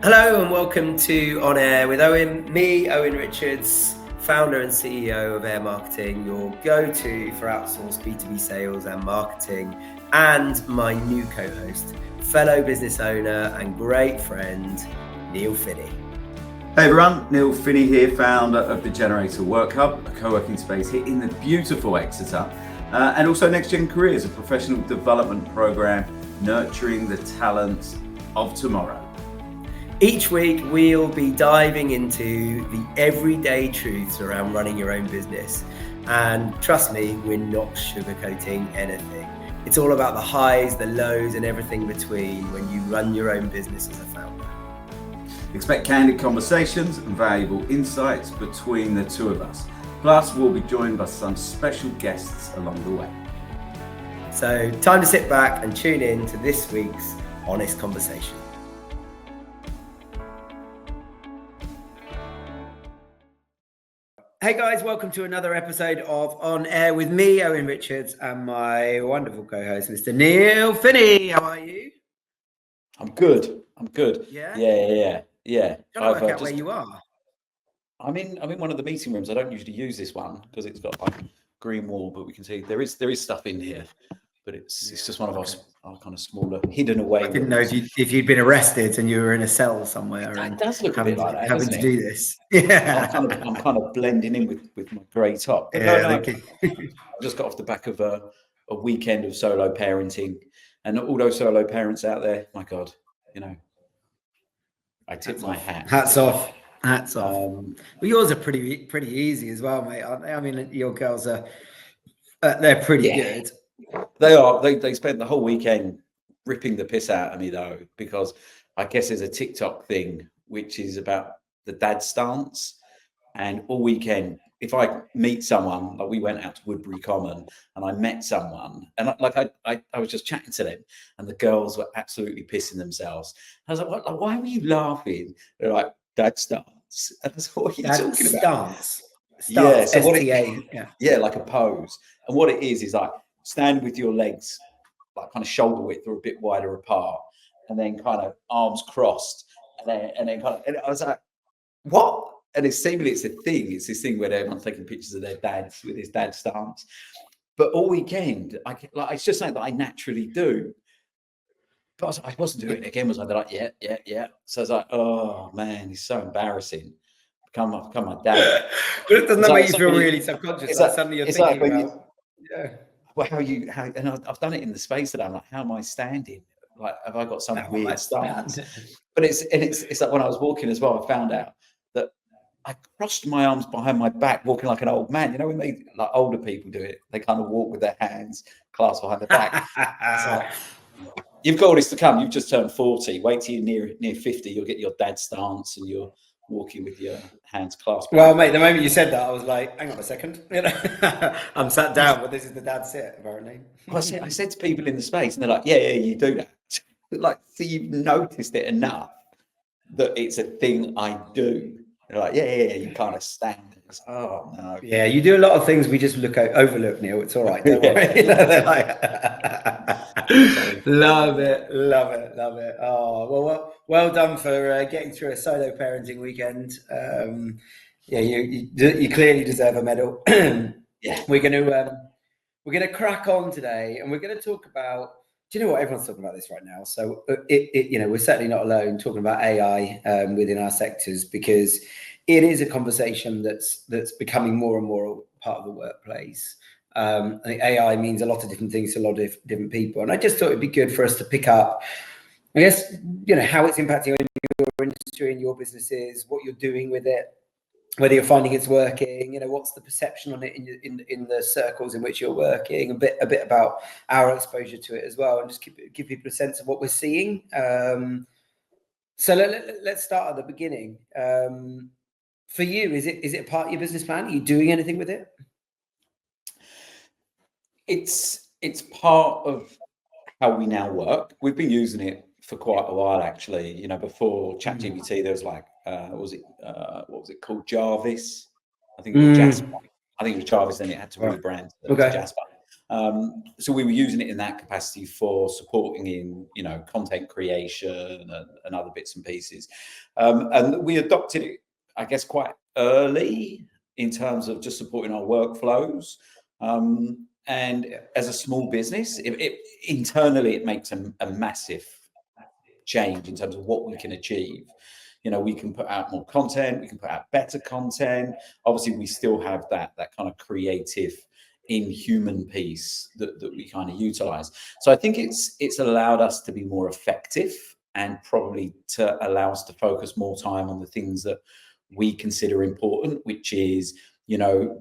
Hello and welcome to On Air with Owen. Me, Owen Richards, founder and CEO of Air Marketing, your go-to for outsourced B2B sales and marketing, and my new co-host, fellow business owner and great friend, Neil Finnie. Hey everyone, Neil Finnie here, founder of the Generator Work Hub, a co-working space here in the beautiful Exeter, and also Next Gen Careers, a professional development program nurturing the talents of tomorrow. Each week, we'll be diving into the everyday truths around running your own business. And trust me, we're not sugarcoating anything. It's all about the highs, the lows, and everything between when you run your own business as a founder. Expect candid conversations and valuable insights between the two of us. Plus, we'll be joined by some special guests along the way. So, time to sit back and tune in to this week's honest conversation. Hey guys, welcome to another episode of On Air with me, Owen Richards, and my wonderful co-host, Mr. Neil Finnie. How are you? I'm good. Yeah? Yeah. Trying to work out where you are. I'm in one of the meeting rooms. I don't usually use this one because it's got like green wall, but we can see there is stuff in here. But it's just one of our kind of smaller hidden away. I didn't know if you'd been arrested and you were in a cell somewhere. It does look a bit like that, having doesn't to it? do this. Yeah, I'm kind of blending in with my grey top. But yeah, I just got off the back of a weekend of solo parenting, and all those solo parents out there, my God, I tip my hat. Hats off. Well, yours are pretty easy as well, mate, aren't they? I mean, your girls are they're pretty good. They are. They spent the whole weekend ripping the piss out of me though, because I guess there's a TikTok thing which is about the dad stance, and all weekend if I meet someone, like we went out to Woodbury Common and I met someone and I was just chatting to them and the girls were absolutely pissing themselves. I was like, why were you laughing? They're like, dad stance. And I was like, what are you talking about? Stance. Yeah, so STA. like a pose. And what it is like stand with your legs like kind of shoulder width or a bit wider apart, and then kind of arms crossed, and then kind of. And I was like, what? And it's seemingly it's a thing. It's this thing where everyone's taking pictures of their dads with his dad stance. But all weekend, it's just something that I naturally do. But I wasn't doing it again. Was I? They're like, yeah. So I was like, oh man, it's so embarrassing. Become my dad. But it doesn't make you feel really subconscious. Suddenly you're thinking about. Well, and I've done it in the space that I'm like, how am I standing? Like, have I got some weird stance? But it's like when I was walking as well, I found out that I crossed my arms behind my back, walking like an old man. You know, when they like older people do it, they kind of walk with their hands clasped behind their back. So, you've got all this to come. You've just turned 40. Wait till you're near 50. You'll get your dad stance and you're walking with your hands clasped. Well, mate, the moment you said that, I was like, hang on a second. I'm sat down, but this is the dad sit, apparently. Well, I said to people in the space, and they're like, yeah, you do that. Like, so you've noticed it enough that it's a thing I do. They're like, yeah, you kind of stand. It's, oh, no. Yeah, you do a lot of things we just overlook, Neil. It's all right, don't worry. Love it. Oh, well done for getting through a solo parenting weekend. You clearly deserve a medal. Yeah, we're gonna crack on today, and we're gonna talk about. Do you know what everyone's talking about this right now? So we're certainly not alone talking about AI within our sectors, because it is a conversation that's becoming more and more part of the workplace. I think AI means a lot of different things to a lot of different people, and I just thought it'd be good for us to pick up, I guess, how it's impacting on your industry and your businesses, what you're doing with it, whether you're finding it's working, what's the perception on it in the circles in which you're working, a bit about our exposure to it as well, and just give people a sense of what we're seeing. So let's start at the beginning. For you, is it part of your business plan? Are you doing anything with it? It's part of how we now work. We've been using it for quite a while, actually. Before ChatGPT, there was like, what was it called? Jarvis. I think it was Jasper. I think it was Jarvis, then it had to rebrand to Jasper. So we were using it in that capacity for supporting in, content creation and other bits and pieces. And we adopted it, I guess, quite early in terms of just supporting our workflows. And as a small business, internally, it makes a massive change in terms of what we can achieve. We can put out more content, we can put out better content. Obviously, we still have that kind of creative inhuman piece that we kind of utilize. So I think it's allowed us to be more effective and probably to allow us to focus more time on the things that we consider important, which is,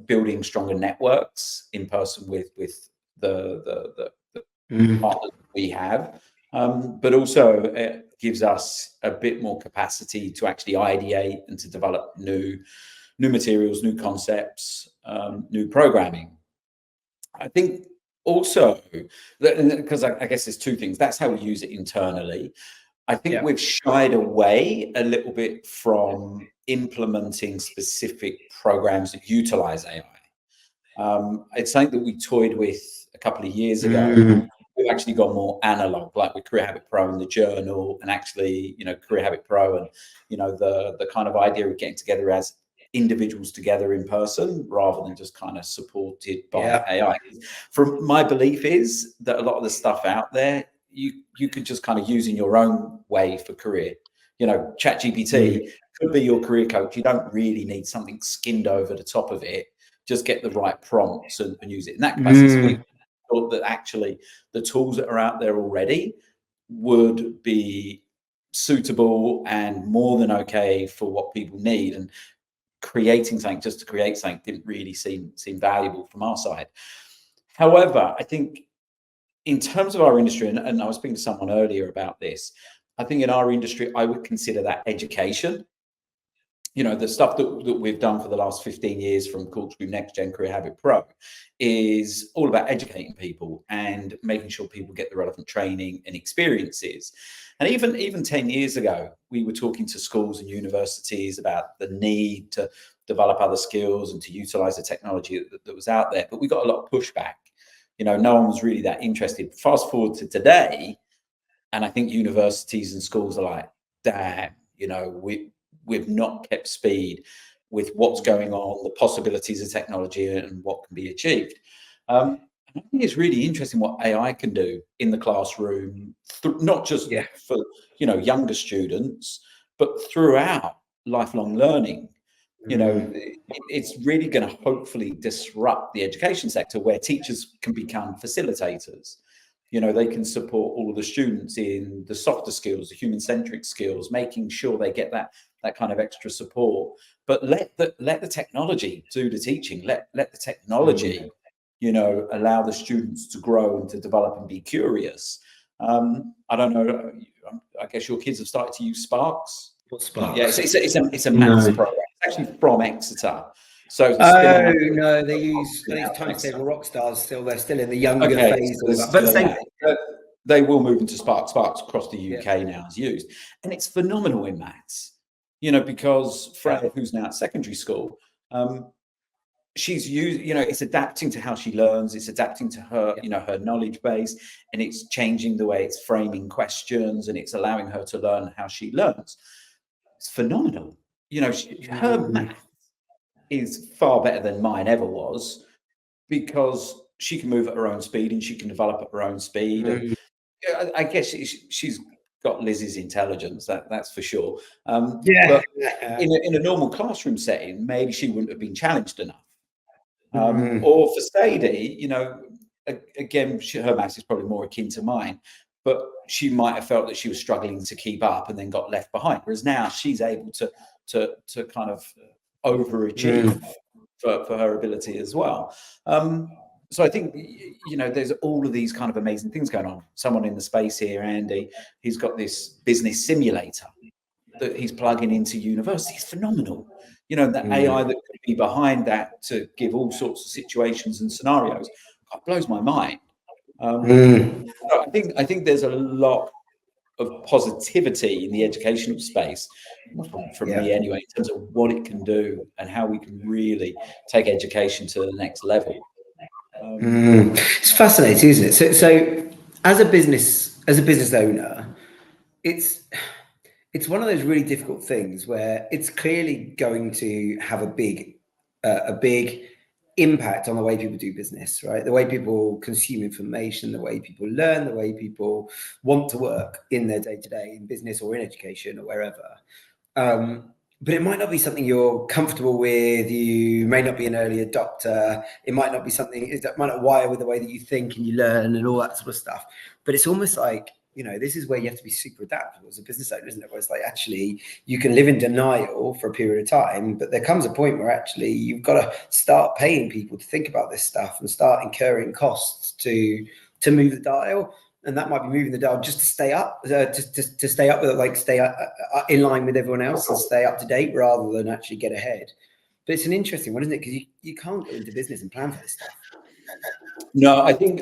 building stronger networks in person with the partners we have. But also it gives us a bit more capacity to actually ideate and to develop new materials, new concepts, new programming. I think also, because I guess there's two things. That's how we use it internally. I think we've shied away a little bit from implementing specific programs that utilize AI. It's something that we toyed with a couple of years ago. We've actually gone more analog, like with Career Habit Pro and the journal, and actually, Career Habit Pro and, the kind of idea of getting together as individuals together in person rather than just kind of supported by AI. From my belief is that a lot of the stuff out there, you could just kind of use in your own way for career. ChatGPT could be your career coach. You don't really need something skinned over the top of it. Just get the right prompts and use it in that capacity. We thought that actually the tools that are out there already would be suitable and more than okay for what people need. And creating something just to create something didn't really seem valuable from our side. However, I think in terms of our industry, and I was speaking to someone earlier about this, I think in our industry, I would consider that education. The stuff that we've done for the last 15 years from Culture Group Next Gen Career Habit Pro is all about educating people and making sure people get the relevant training and experiences. And even 10 years ago, we were talking to schools and universities about the need to develop other skills and to utilize the technology that was out there. But we got a lot of pushback. No one was really that interested. Fast forward to today, and I think universities and schools are like, damn, we've not kept speed with what's going on, the possibilities of technology and what can be achieved. And I think it's really interesting what AI can do in the classroom, not just for, younger students, but throughout lifelong learning. It's really going to hopefully disrupt the education sector where teachers can become facilitators. They can support all of the students in the softer skills, the human-centric skills, making sure they get that kind of extra support. But let the technology do the teaching. Let the technology, allow the students to grow and to develop and be curious. I don't know. I guess your kids have started to use Sparks. What Sparks? Yeah, it's a maths program. It's actually from Exeter. So no, they use Times Table Rockstars still. They're still in the younger phase. But they will move into Sparks. Sparks across the UK now is used, and it's phenomenal in maths. Because Freya, who's now at secondary school, she's used. It's adapting to how she learns. It's adapting to her, her knowledge base, and it's changing the way it's framing questions, and it's allowing her to learn how she learns. It's phenomenal. Her math is far better than mine ever was, because she can move at her own speed and she can develop at her own speed. And I guess she's got Lizzie's intelligence, that's for sure. But in a normal classroom setting, maybe she wouldn't have been challenged enough. Or for Sadie, again, her maths is probably more akin to mine, but she might have felt that she was struggling to keep up and then got left behind. Whereas now she's able to kind of overachieve for her ability as well. So I think, there's all of these kind of amazing things going on. Someone in the space here, Andy, he's got this business simulator that he's plugging into university. It's phenomenal. The AI that could be behind that to give all sorts of situations and scenarios, it blows my mind. I think there's a lot of positivity in the educational space from me anyway, in terms of what it can do and how we can really take education to the next level. It's fascinating, isn't it? So as a business owner, it's one of those really difficult things where it's clearly going to have a big impact on the way people do business, right? The way people consume information, the way people learn, the way people want to work in their day-to-day in business or in education or wherever. But it might not be something you're comfortable with. You may not be an early adopter. It might not be something that might not wire with the way that you think and you learn and all that sort of stuff. But it's almost like, this is where you have to be super adaptable as a business owner, isn't it? Where it's like, actually, you can live in denial for a period of time, but there comes a point where actually you've got to start paying people to think about this stuff and start incurring costs to move the dial. And that might be moving the dial just to stay up, to stay up with it, like stay in line with everyone else and stay up to date rather than actually get ahead. But it's an interesting one, isn't it? Because you can't go into business and plan for this stuff. No, I think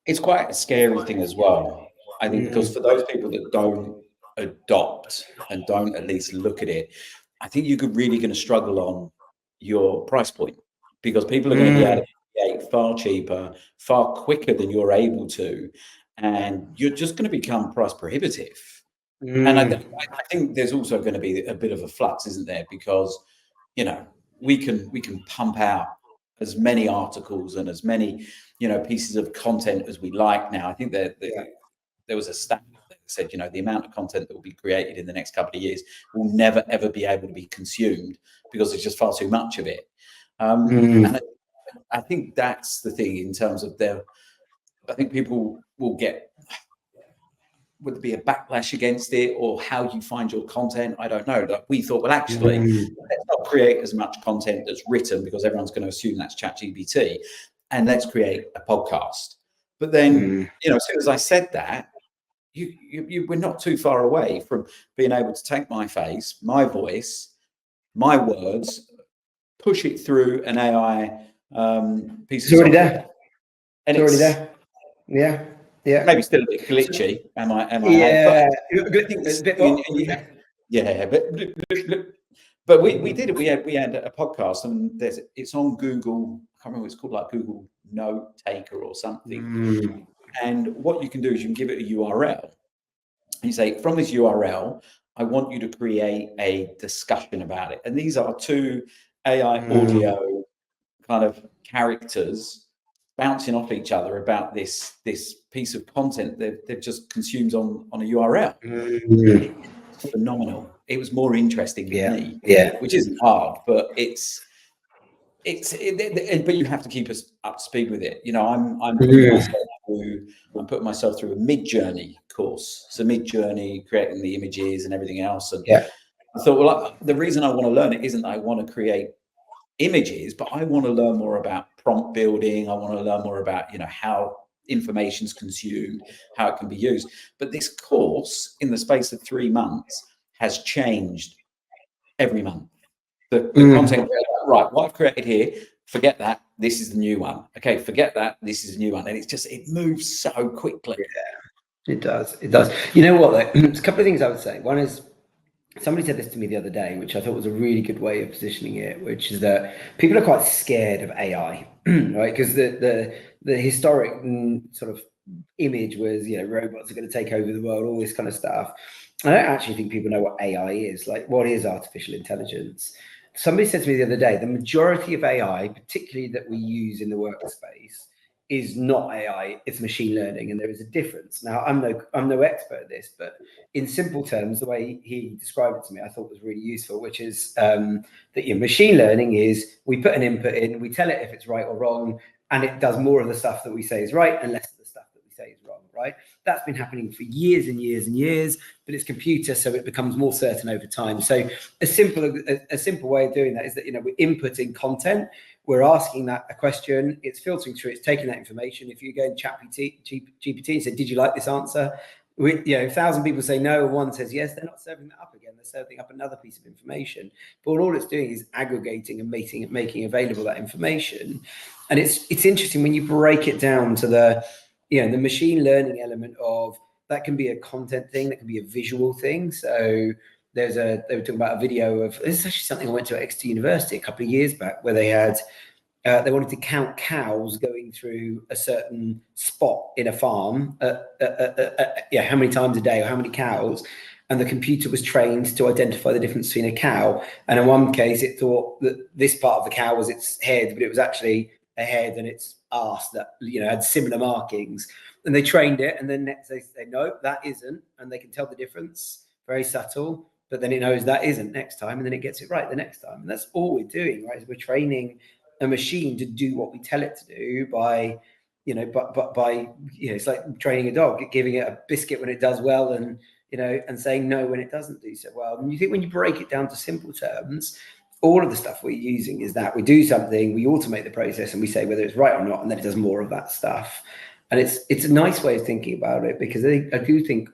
it's quite a scary thing as well. I think because for those people that don't adopt and don't at least look at it, I think you're really going to struggle on your price point, because people are going to be able to create far cheaper, far quicker than you're able to, and you're just going to become price prohibitive. And I think there's also going to be a bit of a flux, isn't there? Because we can pump out as many articles and as many pieces of content as we like now. I think that there was a stat that said the amount of content that will be created in the next couple of years will never ever be able to be consumed because there's just far too much of it. And I think that's the thing in terms of I think people will get, would there be a backlash against it, or how you find your content? I don't know. Like, we thought, well, actually, let's not create as much content that's written because everyone's going to assume that's ChatGPT, and let's create a podcast. But then, as soon as I said that, we're not too far away from being able to take my face, my voice, my words, push it through an AI piece of software. It's already there. And it's already there. Yeah. Yeah, maybe still a bit glitchy. Am I? Yeah, but we did it. We had a podcast, and it's on Google. I can't remember what it's called, like Google Note Taker or something. And what you can do is you can give it a URL. And you say, from this URL, I want you to create a discussion about it. And these are two AI audio kind of characters bouncing off each other about this piece of content that they've just consumed on a URL. It's phenomenal. It was more interesting than me, which isn't hard, but but you have to keep us up to speed with it. I'm putting myself through a Mid-Journey course. So Mid-Journey, creating the images and everything else. And I thought, well, the reason I want to learn it isn't that I want to create images, but I want to learn more about prompt building. I want to learn more about how information's consumed, how it can be used. But this course, in the space of 3 months, has changed every month. The content, right, what I've created here, forget that, this is the new one. Okay, forget that, this is the new one. And it moves so quickly. Yeah, it does. You know what, there's a couple of things I would say. One is, somebody said this to me the other day, which I thought was a really good way of positioning it, which is that people are quite scared of AI, right? Because the historic sort of image was, robots are going to take over the world, all this kind of stuff. I don't actually think people know what AI is. Like, what is artificial intelligence? Somebody said to me the other day, the majority of AI, particularly that we use in the workspace, is not AI, it's machine learning, and there is a difference. Now, I'm no expert at this, but in simple terms, the way he described it to me, I thought was really useful, which is that machine learning is, we put an input in, we tell it if it's right or wrong, and it does more of the stuff that we say is right and less of the stuff that we say is wrong, right? That's been happening for years and years and years, but it's computer, so it becomes more certain over time. So a simple way of doing that is that, we're inputting content, we're asking that a question, it's filtering through, it's taking that information. If you go in GPT and say, did you like this answer? 1,000 people say no, and one says yes, they're not serving that up again, they're serving up another piece of information. But all it's doing is aggregating and making available that information. And it's interesting when you break it down to the machine learning element of that. Can be a content thing, that can be a visual thing. So they were talking about a video of, this is actually something I went to at Exeter University a couple of years back, where they had They wanted to count cows going through a certain spot in a farm, how many times a day or how many cows. And the computer was trained to identify the difference between a cow. And in one case, it thought that this part of the cow was its head, but it was actually a head and its arse that, had similar markings. And they trained it, and then next they say, no, that isn't. And they can tell the difference, very subtle, but then it knows that isn't next time, and then it gets it right the next time. And that's all we're doing, right? Is we're training a machine to do what we tell it to do by, it's like training a dog, giving it a biscuit when it does well, and and saying no when it doesn't do so well. And you think when you break it down to simple terms, all of the stuff we're using is that we do something, we automate the process, and we say whether it's right or not, and then it does more of that stuff. And it's a nice way of thinking about it, because I do think,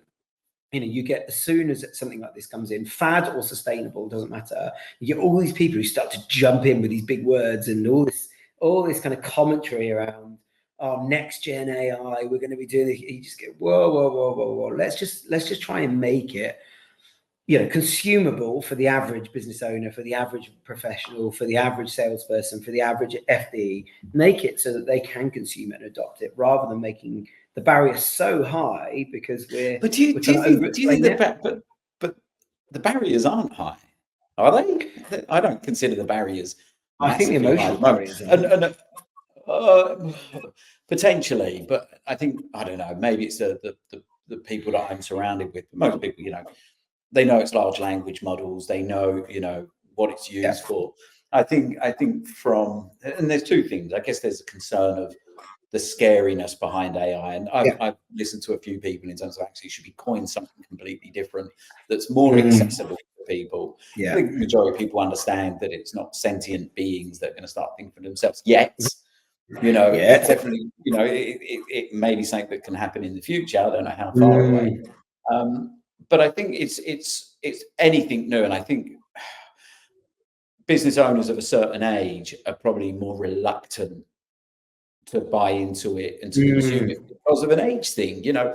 you get, as soon as something like this comes in, fad or sustainable, doesn't matter, you get all these people who start to jump in with these big words and all this kind of commentary around, next gen AI, we're going to be doing this. You just get, whoa. Let's just try and make it, consumable for the average business owner, for the average professional, for the average salesperson, for the average FD. Make it so that they can consume it and adopt it, rather than making the barrier so high, because we're. But do you think that? But the barriers aren't high, are they? I don't consider the barriers. I think the emotional barriers are. Potentially, but I think, I don't know, maybe it's the people that I'm surrounded with. Most people, they know it's large language models. They know, what it's used for. I think and there's two things. I guess there's a concern of the scariness behind AI, and I've listened to a few people in terms of actually should be coined something completely different that's more accessible to people. I think the majority of people understand that it's not sentient beings that are going to start thinking for themselves yet. It's definitely, it may be something that can happen in the future. I don't know how far away. But I think it's anything new, and I think business owners of a certain age are probably more reluctant to buy into it and to consume it because of an age thing. I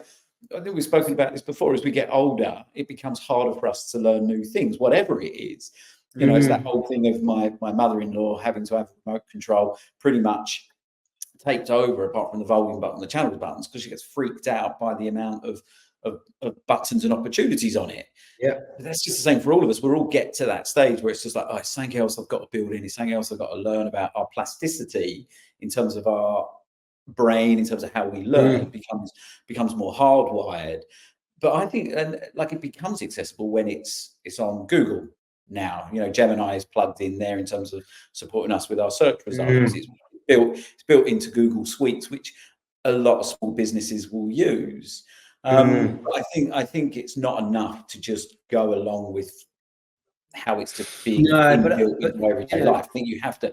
think we've spoken about this before. As we get older, it becomes harder for us to learn new things, whatever it is. It's that whole thing of my mother-in-law having to have remote control pretty much taped over, apart from the volume button, the channel buttons, because she gets freaked out by the amount of buttons and opportunities on it. Yeah, but that's just the same for all of us. We'll all get to that stage where it's just like, it's something else I've got to build in. It's something else I've got to learn about. Our plasticity in terms of our brain, in terms of how we learn, becomes more hardwired. But I think, and like, it becomes accessible when it's on Google now. Gemini is plugged in there in terms of supporting us with our search results. It's built into Google Suites, which a lot of small businesses will use. I think it's not enough to just go along with how it's just being inbuilt into everyday life. I think you have to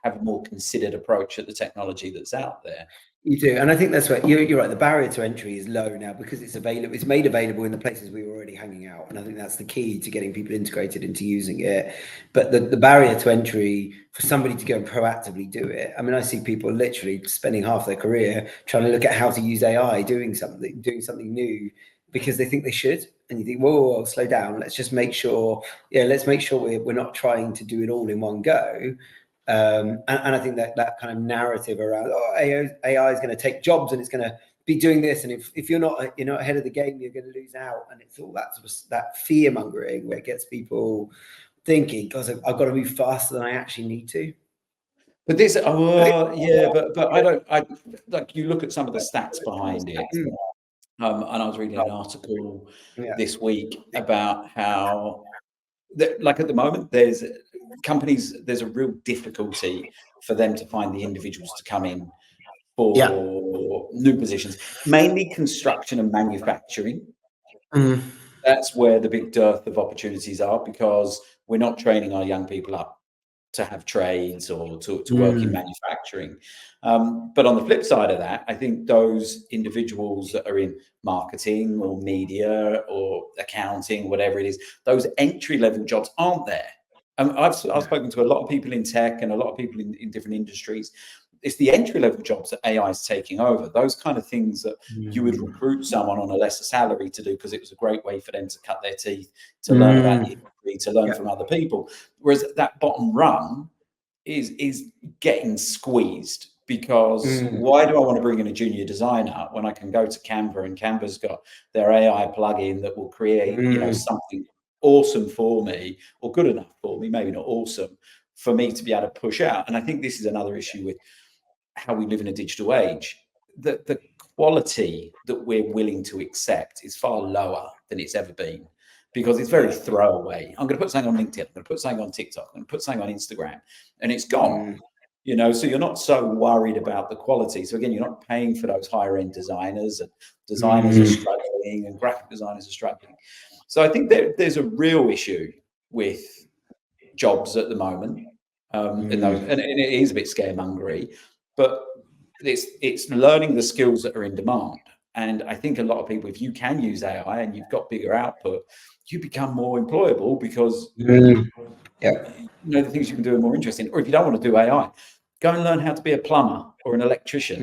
have a more considered approach at the technology that's out there. You do, and I think that's what you're right. The barrier to entry is low now because it's available. It's made available in the places we were already hanging out, and I think that's the key to getting people integrated into using it. But the barrier to entry for somebody to go and proactively do it. I mean, I see people literally spending half their career trying to look at how to use AI, doing something new because they think they should, and you think, whoa, slow down. Let's just make sure. Let's make sure we're not trying to do it all in one go. And I think that kind of narrative around AI is going to take jobs and it's going to be doing this, and if you're not ahead of the game, you're going to lose out, and it's all that sort of that fear mongering where it gets people thinking, "God, I've got to move faster than I actually need to." But this, but I like, you look at some of the stats behind it, and I was reading an article this week about how, like, at the moment, there's a real difficulty for them to find the individuals to come in for new positions, mainly construction and manufacturing. That's where the big dearth of opportunities are, because we're not training our young people up to have trades or to work in manufacturing. But on the flip side of that, I think those individuals that are in marketing or media or accounting, whatever it is, those entry-level jobs aren't there. I've spoken to a lot of people in tech and a lot of people in different industries. It's the entry-level jobs that AI is taking over. Those kind of things that you would recruit someone on a lesser salary to do because it was a great way for them to cut their teeth, to learn about the industry, to learn from other people. Whereas that bottom rung is getting squeezed, because why do I want to bring in a junior designer when I can go to Canva, and Canva's got their AI plugin that will create, you know, something awesome for me, or good enough for me, maybe not awesome, for me to be able to push out. And I think this is another issue with how we live in a digital age. The quality that we're willing to accept is far lower than it's ever been, because it's very throwaway. I'm going to put something on LinkedIn, I'm going to put something on TikTok, I'm going to put something on Instagram, and it's gone. You know, so you're not so worried about the quality. So again, you're not paying for those higher end designers, and designers are struggling, and graphic designers are struggling. So I think there's a real issue with jobs at the moment, and it is a bit scaremongery, but it's learning the skills that are in demand. And I think a lot of people, if you can use AI and you've got bigger output, you become more employable, because you know the things you can do are more interesting. Or if you don't want to do AI, go and learn how to be a plumber or an electrician.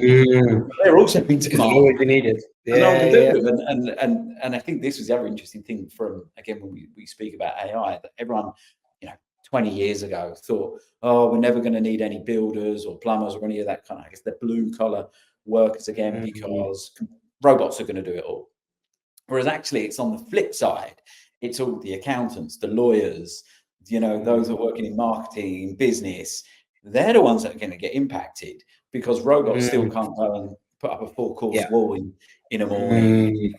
They're also in demand. Always be needed. And no one can do them. And I think this was the other interesting thing from, again, when we speak about AI, that everyone, you know, 20 years ago thought, oh, we're never going to need any builders or plumbers or any of that kind of, I guess, the blue collar workers again, because robots are going to do it all. Whereas actually it's on the flip side. It's all the accountants, the lawyers, you know, those that are working in marketing, in business. They're the ones that are going to get impacted, because robots still can't go and put up a 4-course wall in a morning.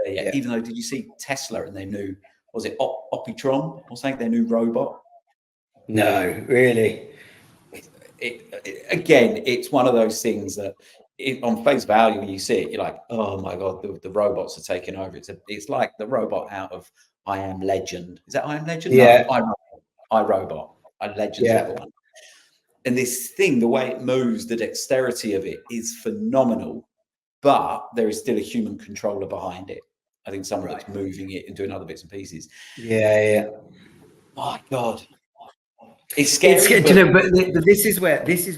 Even though, did you see Tesla and their new, was it Opitron or something, their new robot? No, really. Again, it's one of those things that on face value, when you see it, you're like, oh my God, the robots are taking over. It's like the robot out of I Am Legend. Is that I Am Legend? Yeah. No, iRobot. Legend's the other one. And this thing, the way it moves, the dexterity of it is phenomenal, but there is still a human controller behind it. I think someone that's moving it and doing other bits and pieces. My God. It's scary. But this is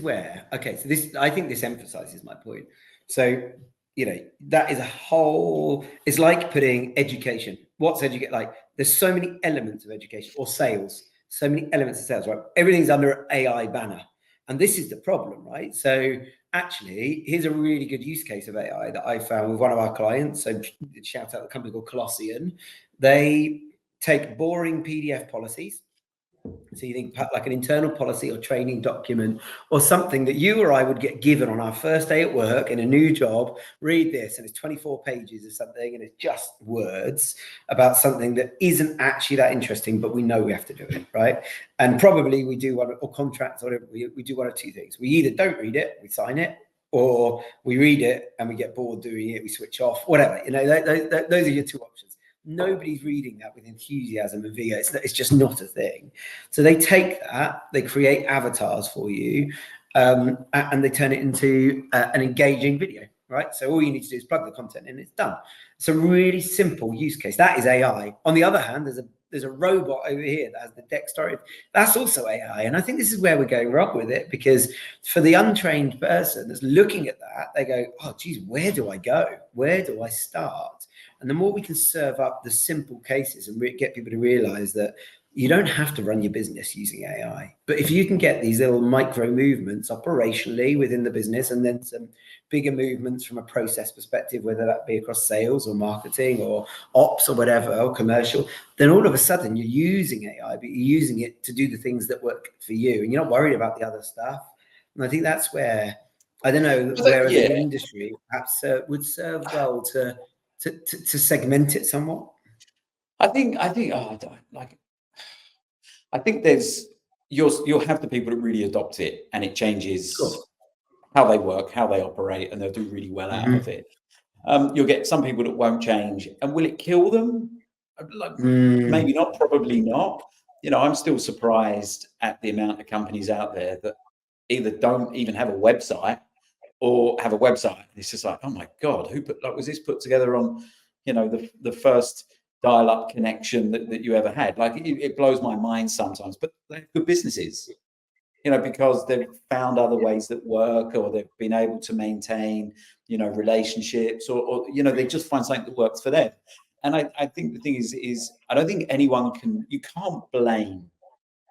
where, okay, so this, I think this emphasizes my point. So, you know, that is a whole, it's like putting education. What's educate? Like, there's so many elements of education, or sales, so many elements of sales, right? Everything's under AI banner. And this is the problem, right? So actually, here's a really good use case of AI that I found with one of our clients. So shout out the company called Colossian. They take boring PDF policies. So you think like an internal policy or training document, or something that you or I would get given on our first day at work in a new job. Read this, and it's 24 pages of something, and it's just words about something that isn't actually that interesting, but we know we have to do it, right? And probably we do one, or contracts, or we do one of two things. We either don't read it, we sign it, or we read it and we get bored doing it, we switch off, whatever. You know, those are your two options. Nobody's reading that with enthusiasm and vigor. It's just not a thing. So they take that, they create avatars for you, and they turn it into an engaging video, right? So all you need to do is plug the content in, it's done. It's a really simple use case. That is AI. On the other hand, there's a robot over here that has the dexterity. That's also AI. And I think this is where we're going wrong with it, because for the untrained person that's looking at that, they go, oh, geez, where do I go? Where do I start? And the more we can serve up the simple cases and get people to realize that you don't have to run your business using AI, but if you can get these little micro movements operationally within the business, and then some bigger movements from a process perspective, whether that be across sales or marketing or ops or whatever, or commercial, then all of a sudden you're using AI, but you're using it to do the things that work for you, and you're not worried about the other stuff. And I think that's where, I don't know, whereas an industry perhaps would serve well to segment it somewhat. I think there's, you'll have the people that really adopt it, and it changes how they work, how they operate, and they'll do really well out of it. You'll get some people that won't change, and will it kill them? Maybe not, probably not. You know, I'm still surprised at the amount of companies out there that either don't even have a website, or have a website. It's just like, oh my God, who put, like, was this put together on, you know, the first dial-up connection that you ever had? Like, it blows my mind sometimes, but they're good businesses, you know, because they've found other ways that work, or they've been able to maintain, you know, relationships, or you know, they just find something that works for them. And I think the thing is I don't think anyone can, you can't blame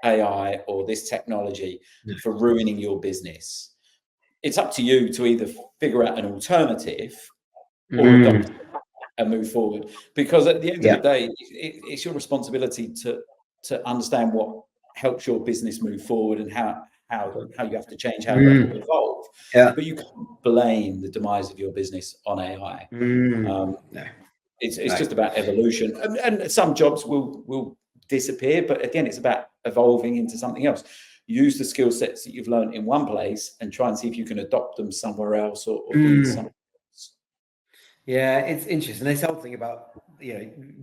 AI or this technology for ruining your business. It's up to you to either figure out an alternative or adopt and move forward. Because at the end of the day, it's your responsibility to understand what helps your business move forward and how you have to change, how you have to evolve. But you can't blame the demise of your business on AI. It's just about evolution, and some jobs will disappear, but again, it's about evolving into something else. Use the skill sets that you've learned in one place and try and see if you can adopt them somewhere else or be somewhere else. Yeah, it's interesting. This whole thing about,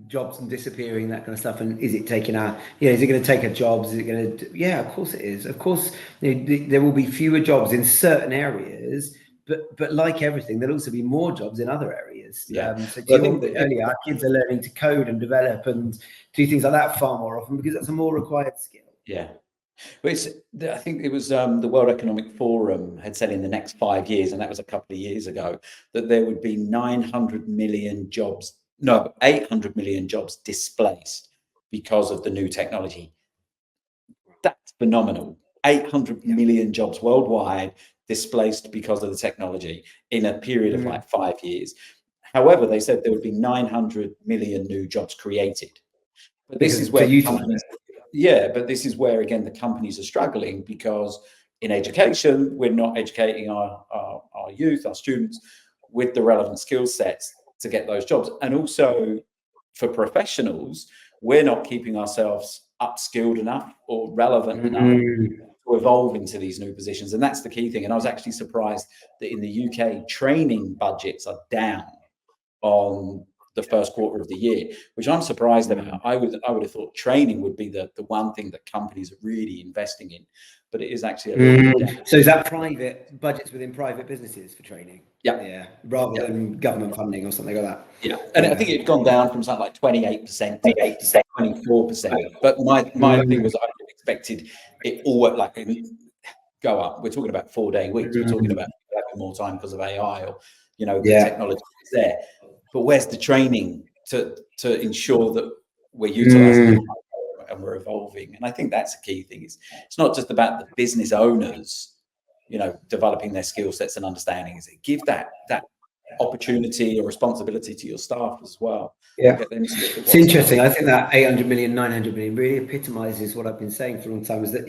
jobs and disappearing, that kind of stuff, and is it taking our, is it going to take our jobs? Is it going to? Yeah, of course it is. Of course, there will be fewer jobs in certain areas, but like everything, there'll also be more jobs in other areys. So earlier, our kids are learning to code and develop and do things like that far more often because that's a more required skill. Yeah. But I think it was the World Economic Forum had said in the next 5 years, and that was a couple of years ago, that there would be 800 million jobs displaced because of the new technology. That's phenomenal. 800 million jobs worldwide displaced because of the technology in a period of like 5 years. However, they said there would be 900 million new jobs created. But this is where this is where, again, the companies are struggling, because in education, we're not educating our youth, our students, with the relevant skill sets to get those jobs. And also for professionals, we're not keeping ourselves upskilled enough or relevant enough to evolve into these new positions. And that's the key thing. And I was actually surprised that in the UK, training budgets are down on the first quarter of the year, which I'm surprised about. I would have thought training would be the one thing that companies are really investing in, but it is actually a little bit down. So is that private budgets within private businesses for training? Yeah. Rather than government funding or something like that. Yeah. And I think it had gone down from something like 28% to 24%. But my thing was, I expected it all go up. We're talking about 4-day weeks. We're talking about having more time because of AI or the technology is there. But where's the training to ensure that we're utilizing it and we're evolving? And I think that's a key thing. It's not just about the business owners, developing their skill sets and understanding. Is it give that opportunity or responsibility to your staff as well? Yeah, it's interesting. I think that 800 million, 900 million really epitomizes what I've been saying for a long time, is that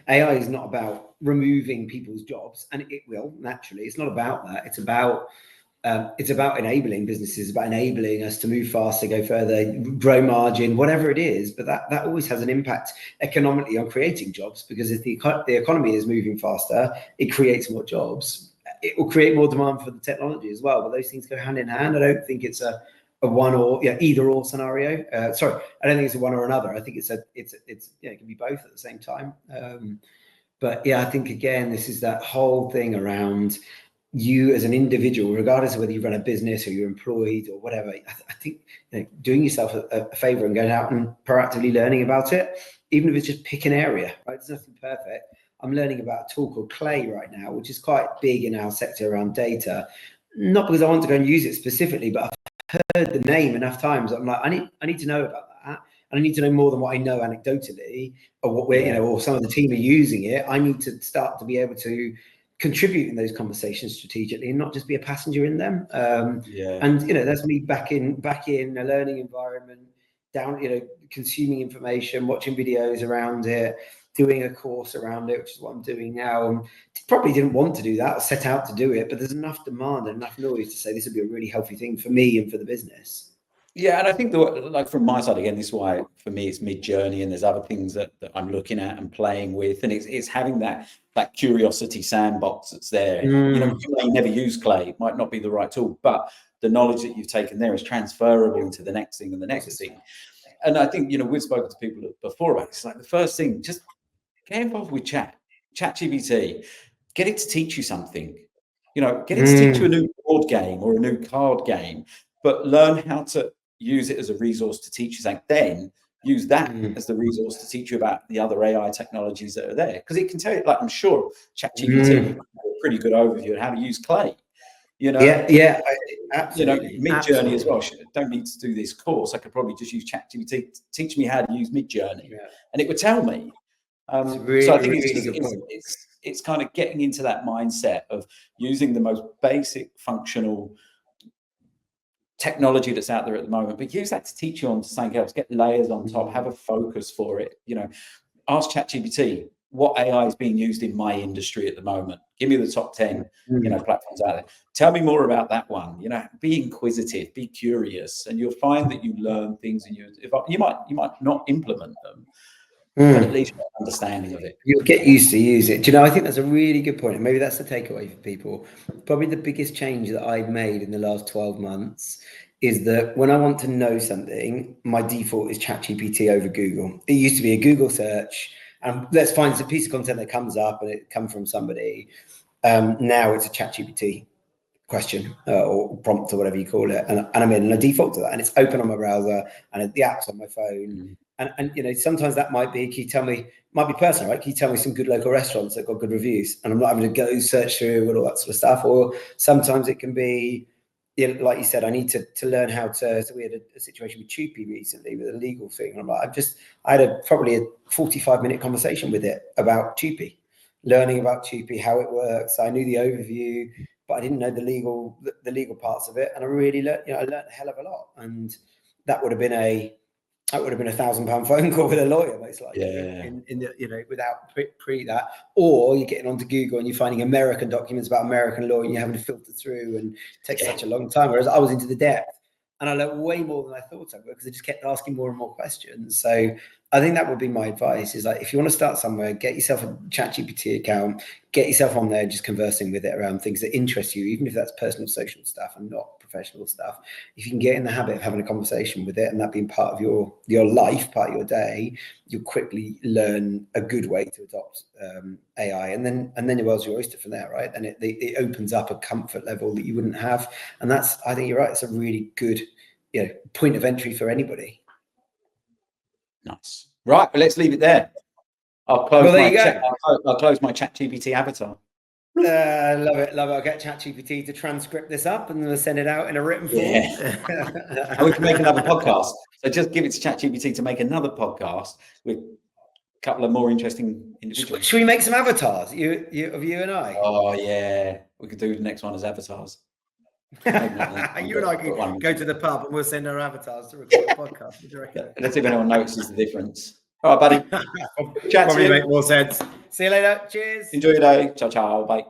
AI is not about removing people's jobs, and it will naturally. It's not about that. It's about enabling businesses, about enabling us to move faster, go further, grow margin, whatever it is. But that always has an impact economically on creating jobs, because if the economy is moving faster, it creates more jobs. It will create more demand for the technology as well. But those things go hand in hand. I don't think it's a one or either or scenario. I don't think it's a one or another. I think it can be both at the same time. But I think again, this is that whole thing around you as an individual, regardless of whether you run a business or you're employed or whatever. I think doing yourself a favor and going out and proactively learning about it, even if it's just pick an area, right? There's nothing perfect. I'm learning about a tool called Clay right now, which is quite big in our sector around data. Not because I want to go and use it specifically, but I've heard the name enough times. I'm like, I need to know about that. And I need to know more than what I know anecdotally, or what we're, or some of the team are using it. I need to start to be able to contribute in those conversations strategically and not just be a passenger in them. And that's me back in a learning environment, consuming information, watching videos around it, doing a course around it, which is what I'm doing now. Probably didn't want to do that or set out to do it, but there's enough demand and enough noise to say this would be a really healthy thing for me and for the business. Yeah, and I think from my side, again, this is why for me it's mid-journey, and there's other things that I'm looking at and playing with, and it's having that curiosity sandbox that's there. You may never use Clay, it might not be the right tool, but the knowledge that you've taken there is transferable into the next thing and the next thing. And I think we've spoken to people before about it. It's like the first thing, just get involved with ChatGPT, get it to teach you something. Get it to teach you a new board game or a new card game, but learn how to use it as a resource to teach you something. Then use that as the resource to teach you about the other AI technologies that are there, because it can tell you, I'm sure ChatGPT will have a pretty good overview of how to use Clay. Absolutely. Mid-journey as well. Don't need to do this course. I could probably just use ChatGPT to teach me how to use Mid-journey, and it would tell me. It's a really, So I think really good point. it's kind of getting into that mindset of using the most basic functional technology that's out there at the moment, but use that to teach you on something else, get layers on top, have a focus for it. Ask ChatGPT, what AI is being used in my industry at the moment? Give me the top 10, platforms out there. Tell me more about that one. Be inquisitive, be curious, and you'll find that you learn things, and you might not implement them, but at least you have an understanding of it. You'll get used to use it. Do you know, I think that's a really good point. And maybe that's the takeaway for people. Probably the biggest change that I've made in the last 12 months is that when I want to know something, my default is ChatGPT over Google. It used to be a Google search, and let's find a piece of content that comes up and it comes from somebody. Now it's a ChatGPT question or prompt or whatever you call it, and I'm in, and I default to that, and it's open on my browser and the app's on my phone. And sometimes that might be, can you tell me, might be personal, right? Can you tell me some good local restaurants that got good reviews, and I'm not having to go search through and all that sort of stuff? Or sometimes it can be, like you said, I need to learn how to. So we had a situation with Tupi recently with a legal thing, and I'm like, I had probably a 45-minute conversation with it about Tupi, learning about Tupi, how it works. I knew the overview, but I didn't know the legal parts of it, and I really learned. I learned a hell of a lot, and that would have been a £1,000 phone call with a lawyer, most likely. In the without pre that, or you're getting onto Google and you're finding American documents about American law, and you're having to filter through, and it takes such a long time. Whereas I was into the depth, and I learned way more than I thought I would, because I just kept asking more and more questions. So I think that would be my advice: is like, if you want to start somewhere, get yourself a ChatGPT account, get yourself on there, just conversing with it around things that interest you, even if that's personal, social stuff and not professional stuff. If you can get in the habit of having a conversation with it and that being part of your life, part of your day, you'll quickly learn a good way to adopt AI, and then the world's your oyster from there, right? And it opens up a comfort level that you wouldn't have, and that's, I think you're right, it's a really good point of entry for anybody. Nice. Right, well, let's leave it there. I'll close my ChatGPT avatar. Love it. I'll get ChatGPT to transcript this up, and we'll send it out in a written form. And we can make another podcast. So just give it to ChatGPT to make another podcast with a couple of more interesting individuals. Should we make some avatars, of you and I? Oh yeah, we could do the next one as avatars. You and I can go to the pub and we'll send our avatars to record a podcast. What do you reckon? Let's see if anyone notices the difference. All right, buddy. Probably make more sense. See you later. Cheers. Enjoy your day. Ciao, ciao. Bye.